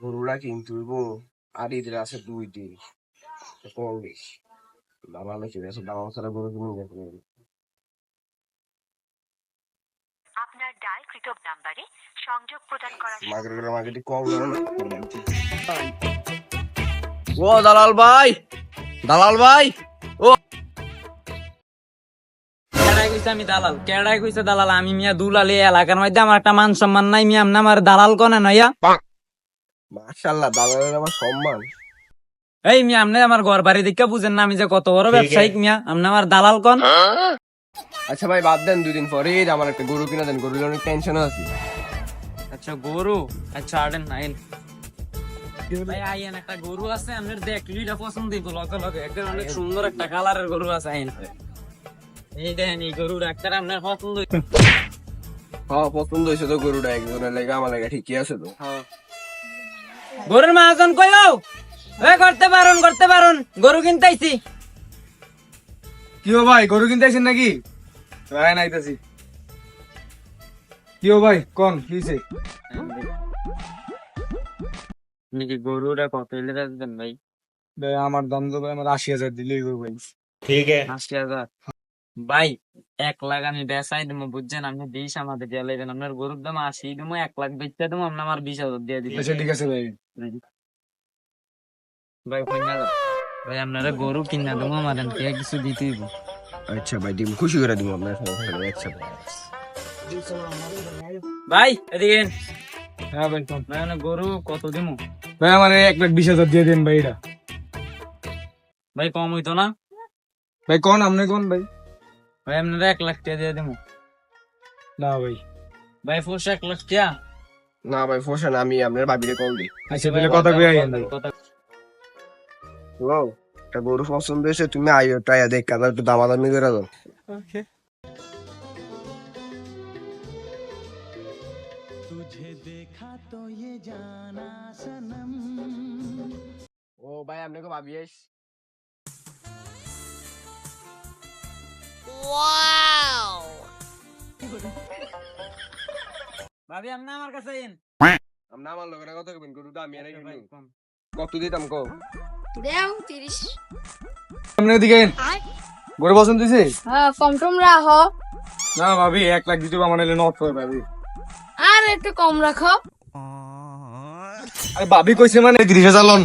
গরুটা কিন্তু আর ঈদের আছে 2 দিন করবে দালাল চলে আসে দালাল ছাড়া গরু কিনে যাবে আপনার ডায়ালকৃত নম্বরে সংযোগ প্রদান করা মার্কেটে কম না ও দালাল ভাই ও কেডাই কইছে আমি দালাল? কেডাই কইছে দালাল? আমি মিয়া দুলাল এই এলাকার মধ্যে আমার একটা মান সম্মান নাই মিয়া, আপনি আমার দালাল কোনে নইয়া? মাশাআল্লাহ দালালের আমার সম্মান। এই মিয়া, আপনি আমার ঘর বাড়ি দেখে বুঝেন না আমি যে কত বড় ব্যবসায়িক মিয়া? আপনি আমার দালাল কোন? আচ্ছা ভাই বাদ দেন, 2 দিন পরে আমার একটা গরু কিনা দেন, গরুর অনেক টেনশন আছে। আচ্ছা গরু, আচ্ছা আড়েন আইন ভাই, আইন একটা গরু আছে আপনার দেখলিটা পছন্দ হইব লগে লগে, একটা অনেক সুন্দর একটা কালারের গরু আছে, আইন এই দেখেন এই গরুর একটা আপনার পছন্দ হ্যাঁ পছন্দ হয়েছে তো গরুটা, একজনের লেগে আমার লেগে ঠিকই আছে তো। গরুর মাহাজন কইও করতে পারুন গরু কিনতেছি। কি হো ভাই, গরু কিনতে আইছেন নাকি? রায় নাইতাছি। কি হো ভাই, কোন কিছে? আপনি কি গরুটা কত হইলে দেন ভাই? ভাই আমার দাম তো ভাই আমার 80,000 দিলেই গরু ভাই। 80,000 ভাই, 1 লাখ আমি বেচাই দেবো বুঝছেন? আপনি 20 আমাদের দিয়ে লাইবেন, আপনার গরুর দাম 80 দেবো, 1 লাখ বেচতে দেবো, আপনি আমার 20,000 দিয়ে দিবেন। আচ্ছা ঠিক আছে ভাই। ভাই কইনা দাও ভাই, আপনারা গরু কিনা দেবো, আমার কিছু দিতে হইব। আচ্ছা ভাই দিম, খুশি করে দিব আপনার একসাথে। ভাই এদিকে হ্যাঁ ভাই কোন? ভাই গরু কত দিমু? ভাই আমার 1,20,000 দিয়ে দেন ভাই এটা। ভাই কম হইতো না? ভাই কোন আপনি কোন ভাই? ভাই আপনারা 1 লাখ টাকা দিয়ে দেবো। না ভাই। ভাই ফোর্স 1 লাখ টাকা? না ভাই ফোসা না, আমি আপনার ভাবিরে কল দিই। আচ্ছা তাহলে কথা কই আইন ভাই। ও একটা গরু পছন্দ হয়েছে, তুমি আইও টাইয়া দেখ কাদা একটু দামাদামি করে দাও। ওকে। ও ভাই আপনাকে ভাবি আইস। ভাবি আপনি আমার কাছে আইন। আপনি আমার লোকের কথা কইবেন, গরুটা আমি এনে ভাই, কিনবো। কম। কত দিতাম কও? দেও 30। আপনি এদিকে আইন। গরু পছন্দ হইছে? হ্যাঁ কম টম রাখো, না ভাবি 1 লাখ দিতে আমার নাইলে নট হবে ভাবি। আর একটু কম রাখো। আরে ভাবি কইছে মানে 30,000 লন।